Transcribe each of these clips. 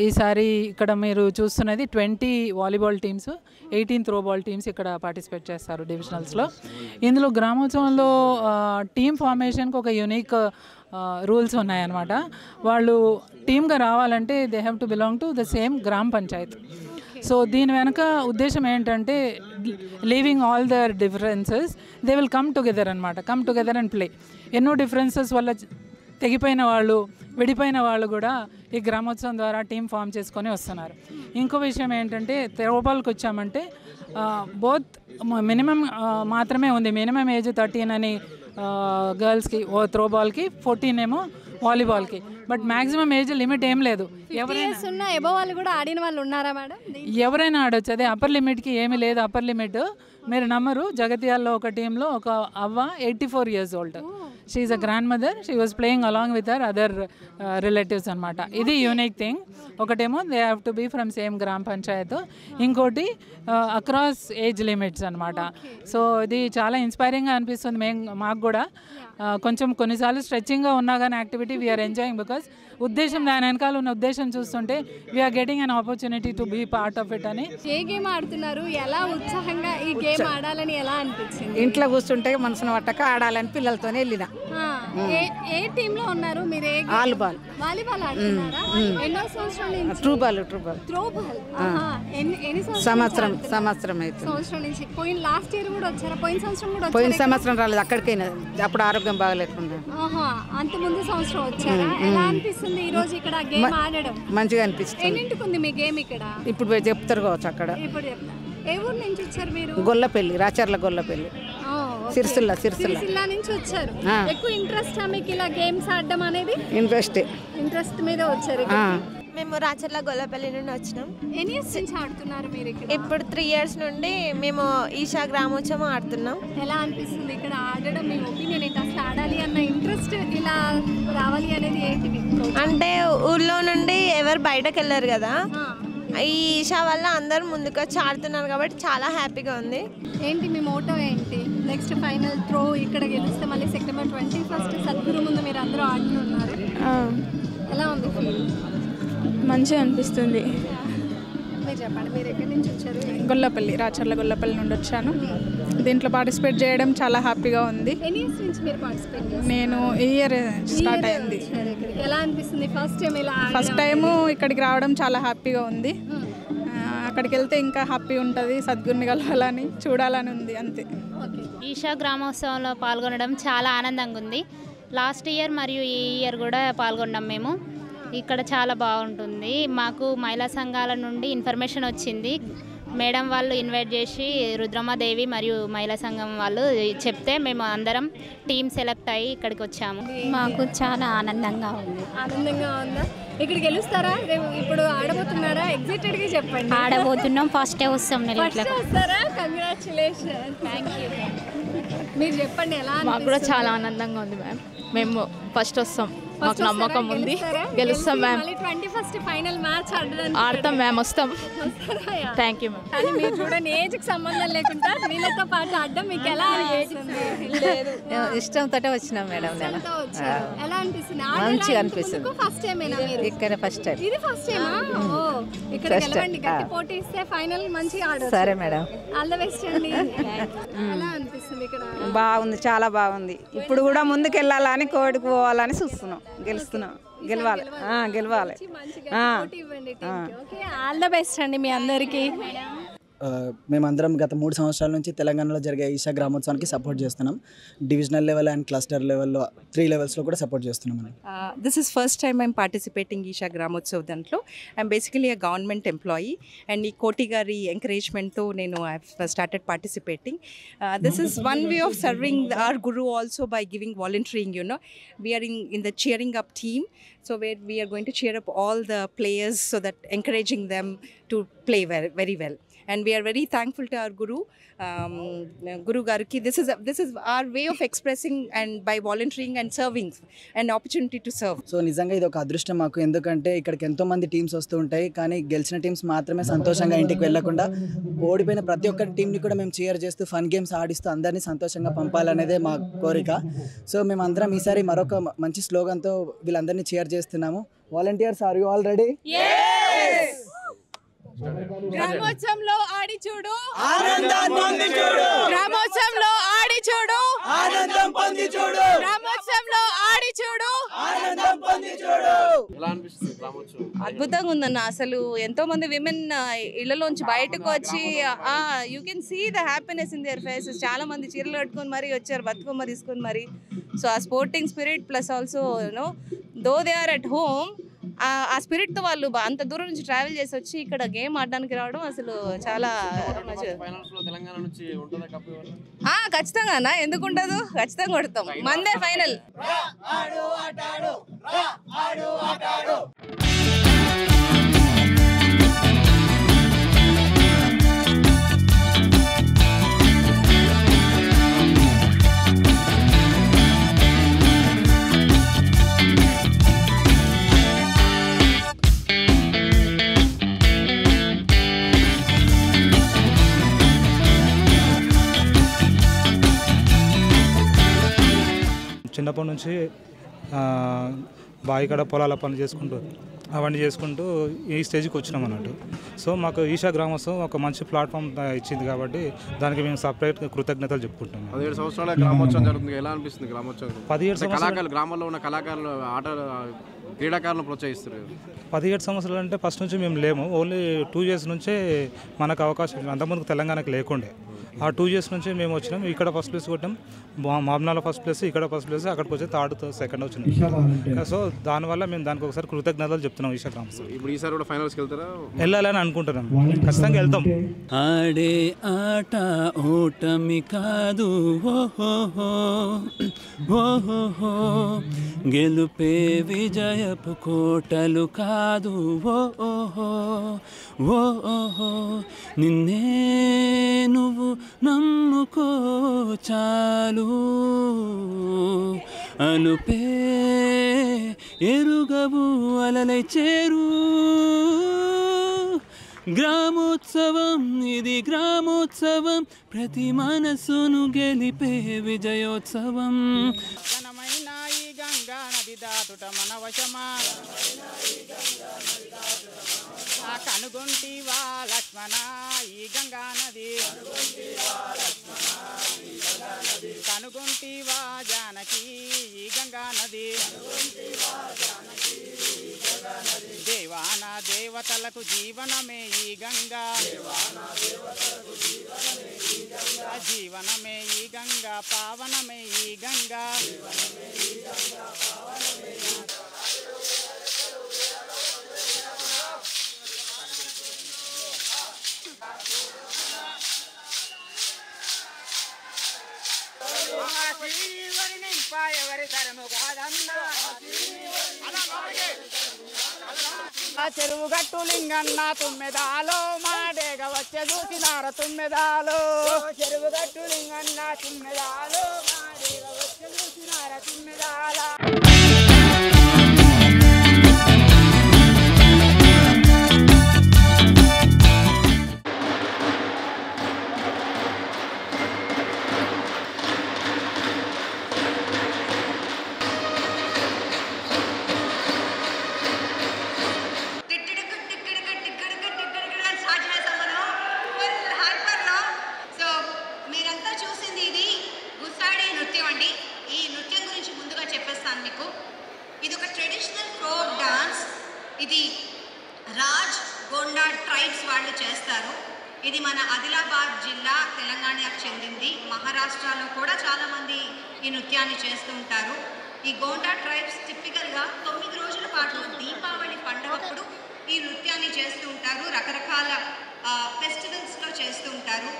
ఈసారి ఇక్కడ మీరు చూస్తున్నది 20 వాలీబాల్ టీమ్స్, 18 త్రోబాల్ టీమ్స్ ఇక్కడ పార్టిసిపేట్ చేస్తారు డివిజనల్స్లో. ఇందులో గ్రామోత్సవంలో టీమ్ ఫార్మేషన్కి ఒక యూనిక్ రూల్స్ ఉన్నాయన్నమాట. వాళ్ళు టీమ్గా రావాలంటే they have to belong to the same గ్రామ పంచాయత్. సో దీని వెనక ఉద్దేశం ఏంటంటే leaving all their differences they will come together అనమాట, కమ్ టుగెదర్ అండ్ ప్లే. ఎన్నో డిఫరెన్సెస్ వల్ల తెగిపోయిన వాళ్ళు, విడిపోయిన వాళ్ళు కూడా ఈ గ్రామోత్సవం ద్వారా టీం ఫామ్ చేసుకొని వస్తున్నారు. ఇంకో విషయం ఏంటంటే త్రోబాల్కి వచ్చామంటే బోత్ మినిమం మాత్రమే ఉంది, మినిమం ఏజ్ 13 అని గర్ల్స్కి త్రోబాల్కి, 14 ఏమో వాలీబాల్కి. బట్ మ్యాక్సిమం ఏజ్ లిమిట్ ఏం లేదు, ఎవరైనా ఆడొచ్చు. అదే అప్పర్ లిమిట్కి ఏమీ లేదు. అప్పర్ లిమిట్ మీరు నమ్మరు, జగత్యాల్లో ఒక టీంలో ఒక అవ్వ 84 years old. She is a grandmother, she was playing along with her other relatives అనమాట. ఇది యూనిక్ థింగ్. ఒకటేమో they have to be from same గ్రామ పంచాయత్, ఇంకోటి అక్రాస్ ఏజ్ లిమిట్స్ అనమాట. సో ఇది చాలా ఇన్స్పైరింగ్గా అనిపిస్తుంది మాకు కూడా. కొంచెం కొన్నిసార్లు స్ట్రెచ్చింగ్గా ఉన్నా కానీ యాక్టివిటీ వీఆర్ ఎంజాయింగ్ బికాస్ ఉద్దేశం, దాని వెనకాల ఉన్న ఉద్దేశం చూస్తుంటే we are getting an opportunity to be part of it అని. ఏ గేమ్ ఆడుతున్నారు, ఎలా ఉత్సాహంగా ఈ గేమ్ ఆడాలని ఎలా అనిపించింది? ఇంట్లో కూర్చుంటే మనసును పట్టక ఆడాలని పిల్లలతోనే వెళ్ళిన. ఏ టీమ్ లో ఉన్నారు మీరు? వాలీబాల్. వాలీబాల్ ఆడుతున్నారా? ఎన్నో సంవత్సరాల నుంచి? త్రోబాల్. ఎన్ని సంవత్సరం అయితే సంవత్సరం నుంచి. పోయిన లాస్ట్ ఇయర్ కూడా వచ్చారా? పోయిన సంవత్సరం కూడా వచ్చారా? పోయిన సంవత్సరం రాలేదు, అక్కడికైనా అప్పుడు ఆరోగ్యం బాగాలేకుండా. అంత ముందు సంవత్సరం వచ్చారా? ఎలా అనిపిస్తుంది ఈ రోజు ఇక్కడ గేమ్ ఆడడం? మంచిగా అనిపిస్తుంది. ఎన్నింటికి ఉంది మీ గేమ్ ఇక్కడ? ఇప్పుడు చెప్తారు కావచ్చు అక్కడ. ఇప్పుడు చెప్తా. ఏ ఊరు నుంచి వచ్చారు మీరు? గొల్లపల్లి, రాచర్ల గొల్లపల్లి, సిరిసిల్ల నుంచి వచ్చారు. ఎక్కువ ఇంట్రెస్ట్ మీకు ఇలా గేమ్స్ ఆడడం అనేది? ఇంట్రెస్ట్ మీద వచ్చారు. మేము రాచర్ల గొల్లపల్లి నుండి వచ్చినాం. ఎన్ని ఇయర్స్ నుంచి ఆడుతున్నారు మీరు ఇక్కడ? ఇప్పుడు 3 years నుండి మేము ఈషా గ్రామోత్సవం ఆడుతున్నాం. ఎలా అనిపిస్తుంది ఇక్కడ ఆడడం? మీ ఒపీనియన్ ఏంటి? అసలు ఆడాలి అన్న ఇంట్రెస్ట్ ఇలా రావాలి అనేది ఏంటి? అంటే ఊళ్ళో నుండి ఎవరు బయటకు వెళ్ళారు కదా, ఈ ఈషా వల్ల అందరూ ముందుకు వచ్చి ఆడుతున్నారు కాబట్టి చాలా హ్యాపీగా ఉంది. ఏంటి మీ మోటో ఏంటి? నెక్స్ట్ ఫైనల్ త్రో ఇక్కడ గెలిస్తే మళ్ళీ September 21 సద్గురు ముందు మీరు అందరూ ఆడుతున్నారు. ఎలా ఉంది ఫీల్? మంచిగా అనిపిస్తుంది. మీరు చెప్పండి, మీరు ఎక్కడి నుంచి వచ్చారు? గొల్లపల్లి, రాచర్ల గొల్లపల్లి నుండి వచ్చాను. దీంట్లో పార్టిసిపేట్ చేయడం చాలా హ్యాపీగా ఉంది. ఎన్ని ఇయర్స్ నుంచి మీరు పార్టిసిపేట్ చేస్తారు? నేను ఈ ఇయర్ స్టార్ట్ అయింది. ఎలా అనిపిస్తుంది ఫస్ట్ టైం ఇలా? ఫస్ట్ టైము ఇక్కడికి రావడం చాలా హ్యాపీగా ఉంది. అక్కడికి వెళ్తే ఇంకా హ్యాపీ ఉంటుంది, సద్గురుని కలవాలని చూడాలని ఉంది, అంతే. ఈషా గ్రామోత్సవంలో పాల్గొనడం చాలా ఆనందంగా ఉంది. లాస్ట్ ఇయర్ మరియు ఈ ఇయర్ కూడా పాల్గొన్నాం మేము. ఇక్కడ చాలా బాగుంటుంది. మాకు మహిళా సంఘాల నుండి ఇన్ఫర్మేషన్ వచ్చింది. మేడం వాళ్ళు ఇన్వైట్ చేసి రుద్రమాదేవి మరియు మహిళా సంఘం వాళ్ళు చెప్తే మేము అందరం టీమ్ సెలెక్ట్ అయ్యి ఇక్కడికి వచ్చాము. మాకు చాలా ఆనందంగా ఉంది. ఆనందంగా ఉందా? ఇక్కడ గెలుస్తారా? ఇప్పుడు ఆడబోతున్నారా? ఎగ్జైటెడ్గా చెప్పండి. ఆడబోతున్నాం, ఫస్టే వస్తాం. వస్తారా? కంగ్రాచులేషన్. Thank you. మీరు చెప్పండి ఎలా? మాకు కూడా చాలా ఆనందంగా ఉంది మ్యామ్. మేము ఫస్ట్ వస్తాం, మాకు నమ్మకం ఉంది. గెలుస్తాం మ్యామ్. 21 ఫైనల్ మ్యాచ్ ఆడతాం మ్యామ్, వస్తాం. Thank you ma'am. కానీ మీరు చూడండి, ఏజ్కి సంబంధం లేకుండా వీళ్ళతో పాటు ఆడడం మీకు ఎలా అనిపిస్తుంది? ఇష్టంతో వచ్చినాం మేడం. ఎలా అనిపిస్తుంది? మంచిగా అనిపిస్తుంది. ఫస్ట్ టైం ఇక్కడ ఫస్ట్ టైం. ఇది ఫస్ట్ టైమా? ఇక్కడ గెలవండి, గట్టి పోటీ ఇస్తే ఫైనల్ మంచిగా ఆడొచ్చు. సరే మేడం, ఆల్ ది బెస్ట్ అండి. ఎలా అనిపిస్తుంది ఇక్కడ? బాగుంది, చాలా బాగుంది. ఇప్పుడు కూడా ముందుకు వెళ్ళాలని, కోడికి పోవాలని చూస్తున్నాం. గెలవాలి. ఆల్ ద బెస్ట్ అండి మీ అందరికీ. మేమందరం గత 3 సంవత్సరాల నుంచి తెలంగాణలో జరిగే ఈషా గ్రామోత్సవానికి సపోర్ట్ చేస్తున్నాం. డివిజనల్ లెవెల్ అండ్ క్లస్టర్ లెవెల్లో 3 levelsలో కూడా సపోర్ట్ చేస్తున్నాం. This is first time I'm participating Isha Gramotsav దాంట్లో. I'm basically a government employee and ఈ కోటి గారి ఎంకరేజ్మెంట్తో నేను I started participating. This is one way of serving our guru also by giving volunteering. We are in the cheering up team, so where we are going to cheer up all the players so that encouraging them to play very well. And we are very thankful to our Guru Garuki. This is our way of expressing and by volunteering and serving, an opportunity to serve. So నిజంగా ఇది ఒక అదృష్టం మాకు. ఎందుకంటే ఇక్కడికి ఎంతో మంది teams వస్తూ ఉంటాయి, కానీ గెలిచిన టీమ్స్ మాత్రమే సంతోషంగా ఇంటికి వెళ్ళకుండా ఓడిపోయిన ప్రతి ఒక్క టీంని కూడా మేము చీర్ చేస్తూ ఫన్ గేమ్స్ ఆడిస్తూ అందరినీ సంతోషంగా పంపాలనేదే మా కోరిక. సో మేమందరం ఈసారి మరొక మంచి స్లోగన్తో వీళ్ళందరినీ చీర్ చేస్తున్నాము. Volunteers, are you all ready? గ్రామోత్సవంలో ఆడి చూడు, గ్రామోత్సవంలో ఆడి చూడు, గ్రామోత్సవంలో ఆడి చూడు. అద్భుతంగా ఉందన్న. అసలు ఎంతో మంది విమెన్ ఇళ్లలోంచి బయటకు వచ్చి you can see the happiness in their faces. చాలా మంది చీరలు కట్టుకొని మరీ వచ్చారు, బతుకమ్మ తీసుకొని మరి. సో ఆ sporting spirit plus also you know though they are at home, ఆ స్పిరిట్తో వాళ్ళు అంత దూరం నుంచి ట్రావెల్ చేసి వచ్చి ఇక్కడ గేమ్ ఆడడానికి రావడం అసలు చాలా ఖచ్చితంగా అన్న. ఎందుకు ఉండదు, ఖచ్చితంగా కొడతాం. మందే ఫైనల్. చిన్నప్పటి నుంచి బావి కాడ పొలాల పనులు చేసుకుంటూ అవన్నీ చేసుకుంటూ ఈ స్టేజ్కి వచ్చినాం అన్నట్టు. సో మాకు ఈషా గ్రామోత్సవం ఒక మంచి ప్లాట్ఫామ్ ఇచ్చింది కాబట్టి దానికి మేము సపరేట్ కృతజ్ఞతలు చెప్పుకుంటాం. 17 సంవత్సరాల గ్రామోత్సవం జరుగుతుంది. ఎలా అనిపిస్తుంది గ్రామోత్సవం? 17 సంవత్సరాలు గ్రామంలో ఉన్న కళాకారులు క్రీడాకారులను ప్రోత్సహిస్తారు. 17 సంవత్సరాలు అంటే ఫస్ట్ నుంచి మేము లేము. ఓన్లీ 2 years నుంచే మనకు అవకాశం. అంతకుముందుకు తెలంగాణకు లేకుండే. ఆ 2 years నుంచి మేము వచ్చినాం. ఇక్కడ ఫస్ట్ ప్లేస్ కొట్టాం, మామ్నాలో ఫస్ట్ ప్లేస్, ఇక్కడ ఫస్ట్ ప్లేస్, అక్కడికి వచ్చి థర్డ్ సెకండ్ వచ్చినాం. సో దానివల్ల మేము దానికి ఒకసారి కృతజ్ఞతలు చెప్తున్నాం ఈషా గ్రామోత్సవం. ఇప్పుడు ఈసారి కూడా ఫైనల్స్కి వెళ్తారా? వెళ్ళాలని అనుకుంటున్నాం, ఖచ్చితంగా వెళ్తాం. ఆడే ఆట ఓటమి కాదు, ఓహో ఓహో గెలుపే విజయపు కోటలు కాదు, ఓహో ఓహో నిన్నే నువ్వు నమ్ముకో చాలు, అనుపే ఎరుగవు అలలై చేరు. గ్రామోత్సవం ఇది గ్రామోత్సవం, ప్రతి మనసును గెలిపే విజయోత్సవం. ఘనమైన ఈ గంగా నది దాటుట మన వశమా, కనుగొంటివా లక్ష్మణ ఈ గంగా నది, కనుగొంటివా జానకి ఈ గంగా నది, దేవాన దేవతలకు జీవనమే ఈ గంగా, జీవనమే ఈ గంగా, పావనమే ఈ గంగా. చెరువు గట్టు లింగన్న తుమ్మెదాలో మాడేగ వచ్చే చూసినార తుమ్మెదాలో, చెరువు గట్టు లింగన్న తుమ్మెదాలో మాడేగ వచ్చే చూసినార తుమ్మెదాల. ఇది ఒక ట్రెడిషనల్ ఫోక్ డాన్స్. ఇది రాజ్ గోండా ట్రైబ్స్ వాళ్ళు చేస్తారు. ఇది మన ఆదిలాబాద్ జిల్లా తెలంగాణకు చెందింది. మహారాష్ట్రలో కూడా చాలామంది ఈ నృత్యాన్ని చేస్తూ ఉంటారు. ఈ గోండా ట్రైబ్స్ టిపికల్గా 9 రోజుల పాటు దీపావళి పండుగప్పుడు ఈ నృత్యాన్ని చేస్తూ ఉంటారు. రకరకాల ఫెస్టివల్స్లో చేస్తూ ఉంటారు.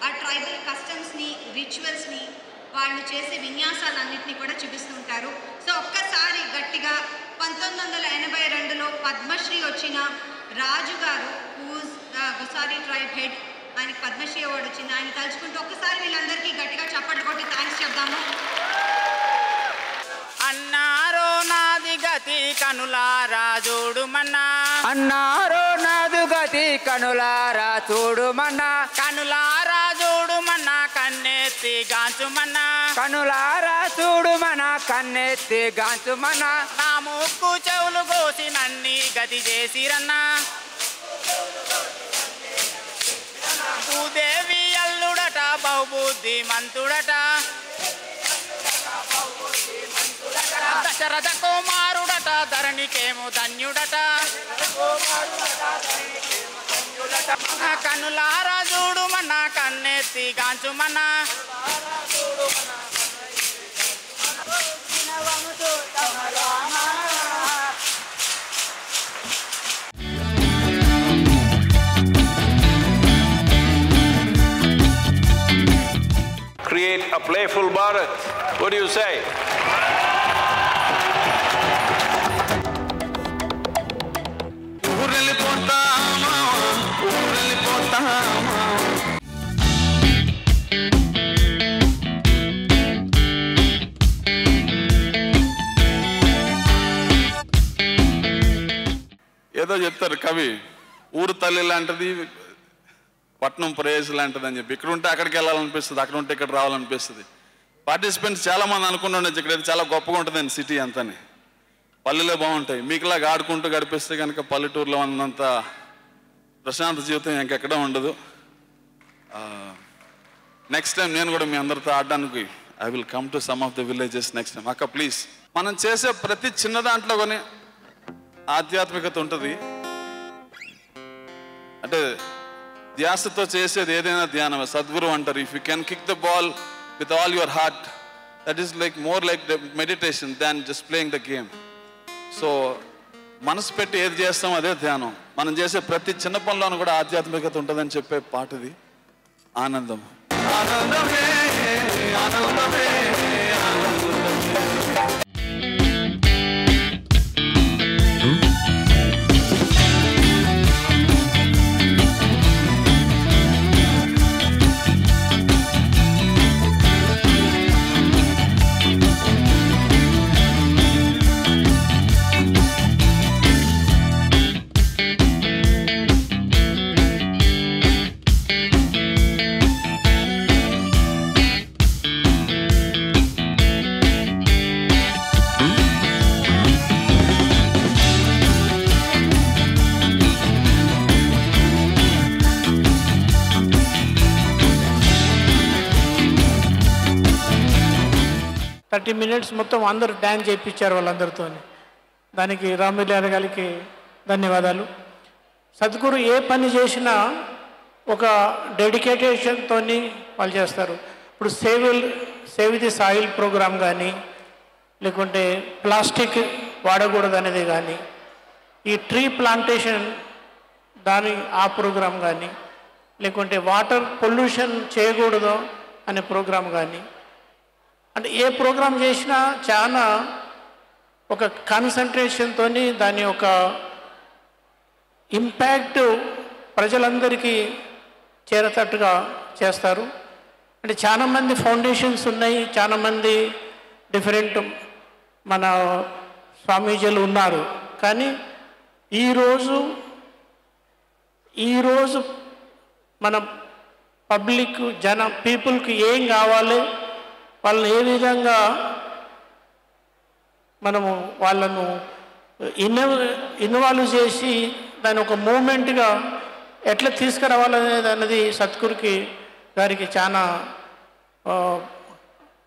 ఆ ట్రైబల్ కస్టమ్స్ని, రిచువల్స్ని, వాళ్ళు చేసే విన్యాసాలన్నింటినీ కూడా చూపిస్తూ ఉంటారు. సో ఒక్కసారి గట్టిగా 1982లో పద్మశ్రీ వచ్చిన రాజు గారు, హూజ్ గుసారి ట్రైబ్ హెడ్, ఆయనకి పద్మశ్రీ అవార్డు వచ్చింది. ఆయన తలుచుకుంటూ ఒక్కసారి వీళ్ళందరికీ గట్టిగా చప్పట్లు కొట్టి థ్యాంక్స్ చెప్దాము. అన్నారో నాది గతి కనులారా చూడుమన్నా, అన్నారో నాది గతి కనులారా చూడుమన్నా, కనులారా చూడుమన్నా కన్నెత్తి గాంచుమన్నా, కనులారా చూడుమన్నా కన్నెత్తి గాంచుమన్నా, నా ముక్కు చెవులు కోసి నన్ని గతి చేసిరన్నా, భూదేవి అల్లుడట బహుబుద్ధి మంతుడట దశరథ కుమారుడట ధరణికేమో ధన్యుడట కన్నులారా చూడుమన్న కన్నెత్తి గాంచుమన్న Create a playful Bharat. What do you say? ఏదో చెప్తారు కవి, ఊరు తల్లి లాంటిది పట్నం ప్రవేశం లాంటిది అని చెప్పి. ఇక్కడ ఉంటే అక్కడికి వెళ్ళాలనిపిస్తుంది, అక్కడ ఉంటే ఇక్కడ రావాలనిపిస్తుంది. పార్టిసిపెంట్స్ చాలామంది అనుకుంటుండొచ్చు ఇక్కడ చాలా గొప్పగా ఉంటుందని సిటీ అంతని. పల్లెలే బాగుంటాయి. మీకులాగా ఆడుకుంటూ గడిపిస్తే కనుక పల్లెటూరులో ఉన్నంత ప్రశాంత జీవితం ఇంకెక్కడ ఉండదు. నెక్స్ట్ టైం నేను కూడా మీ అందరితో ఆడడానికి I will come to some of the villages next time. అక్క ప్లీజ్, మనం చేసే ప్రతి చిన్న దాంట్లో కానీ ఆధ్యాత్మికత ఉంటుంది. అంటే ధ్యాసతో చేసేది ఏదైనా ధ్యానం. సద్గురు అంటారు, if you can kick the ball with all your heart, that is like more like the meditation than just playing the game. So మనసు పెట్టి ఏది చేస్తామో అదే ధ్యానం. మనం చేసే ప్రతి చిన్న పనిలోనూ కూడా ఆధ్యాత్మికత ఉంటుందని చెప్పే పాట ఇది. ఆనందం ఆనందమే ఆనందమే మినిట్స్ మొత్తం అందరూ డ్యాన్స్ చేయించారు వాళ్ళందరితో. దానికి రామలీల గారికి ధన్యవాదాలు. సద్గురు ఏ పని చేసినా ఒక డెడికేటేషన్తో వాళ్ళు చేస్తారు. ఇప్పుడు సేవ్ ది సాయిల్ ప్రోగ్రామ్ కానీ, లేకుంటే ప్లాస్టిక్ వాడకూడదు అనేది కానీ, ఈ ట్రీ ప్లాంటేషన్ ఆ ప్రోగ్రాం కానీ, లేకుంటే వాటర్ పొల్యూషన్ చేయకూడదు అనే ప్రోగ్రాం కానీ, అంటే ఏ ప్రోగ్రాం చేసినా చాలా ఒక కాన్సన్ట్రేషన్తో దాని యొక్క ఇంపాక్ట్ ప్రజలందరికీ చేరేటట్టుగా చేస్తారు. అంటే చాలామంది ఫౌండేషన్స్ ఉన్నాయి, చాలామంది డిఫరెంట్ మన స్వామీజీలు ఉన్నారు. కానీ ఈరోజు మన పబ్లిక్ పీపుల్కి ఏం కావాలి, వాళ్ళని ఏ విధంగా మనము వాళ్ళను ఇన్వాల్వ్ చేసి దాని ఒక మూమెంట్గా ఎట్లా తీసుకురావాలనేది సద్గురుకి గారికి చాలా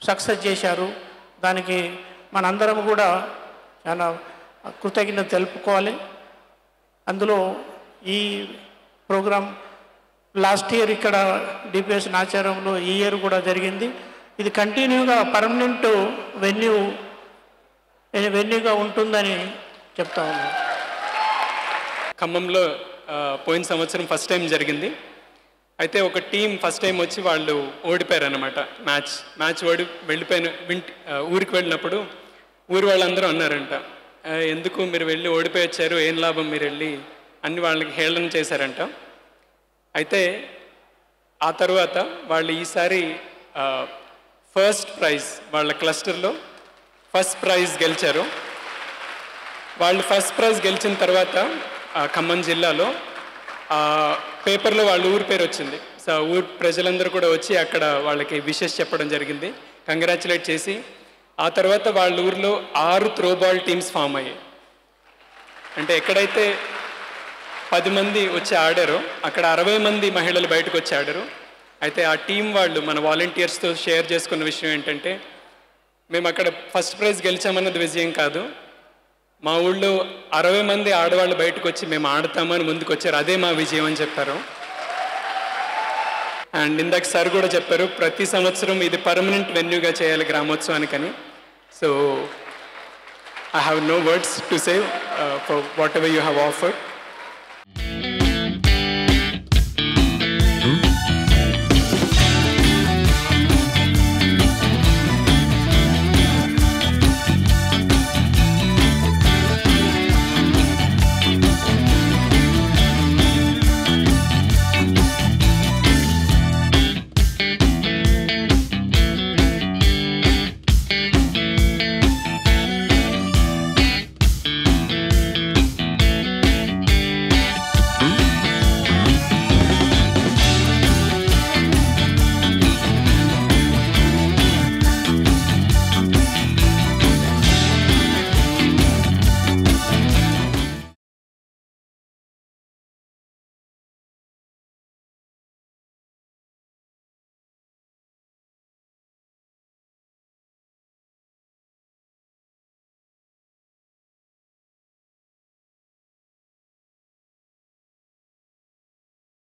సక్సెస్ చేశారు. దానికి మనందరం కూడా చాలా కృతజ్ఞత తెలుపుకోవాలి. అందులో ఈ ప్రోగ్రాం లాస్ట్ ఇయర్ ఇక్కడ డిపిఎస్ నాచారంలో ఈ ఇయర్ కూడా జరిగింది. ఇది కంటిన్యూగా పర్మనెంట్ వెన్యూగా ఉంటుందని చెప్తా ఉన్నాను. ఖమ్మంలో పోయిన సంవత్సరం ఫస్ట్ టైం జరిగింది. అయితే ఒక టీం ఫస్ట్ టైం వచ్చి వాళ్ళు ఓడిపోయారు అన్నమాట. మ్యాచ్ వెళ్ళిపోయిన ఊరికి వెళ్ళినప్పుడు ఊరి వాళ్ళందరూ అన్నారంట, ఎందుకు మీరు వెళ్ళి ఓడిపోయి వచ్చారు, ఏం లాభం మీరు వెళ్ళి అన్ని వాళ్ళకి హేళన చేశారంట. అయితే ఆ తర్వాత వాళ్ళు ఈసారి ఫస్ట్ ప్రైజ్ వాళ్ళ క్లస్టర్లో ఫస్ట్ ప్రైజ్ గెలిచారు. వాళ్ళు ఫస్ట్ ప్రైజ్ గెలిచిన తర్వాత ఖమ్మం జిల్లాలో పేపర్లో వాళ్ళ ఊరి పేరు వచ్చింది. సో ఊరు ప్రజలందరూ కూడా వచ్చి అక్కడ వాళ్ళకి విషెస్ చెప్పడం జరిగింది, కంగ్రాచులేట్ చేసి. ఆ తర్వాత వాళ్ళ ఊరిలో 6 త్రోబాల్ టీమ్స్ ఫామ్ అయ్యాయి. అంటే ఎక్కడైతే 10 మంది వచ్చి ఆడారు. అక్కడ 60 మంది మహిళలు బయటకు వచ్చి ఆడారు. అయితే ఆ టీం వాళ్ళు మన వాలంటీర్స్తో షేర్ చేసుకున్న విషయం ఏంటంటే, మేము అక్కడ ఫస్ట్ ప్రైజ్ గెలిచామన్నది విజయం కాదు, మా ఊళ్ళో 60 మంది ఆడవాళ్ళు బయటకు వచ్చి మేము ఆడతామని ముందుకు వచ్చారు, అదే మా విజయం అని చెప్పారు. అండ్ ఇందాక సార్ కూడా చెప్పారు ప్రతి సంవత్సరం ఇది పర్మనెంట్ వెన్యూగా చేయాలి గ్రామోత్సవానికని. So I have no words to say for whatever you have offered.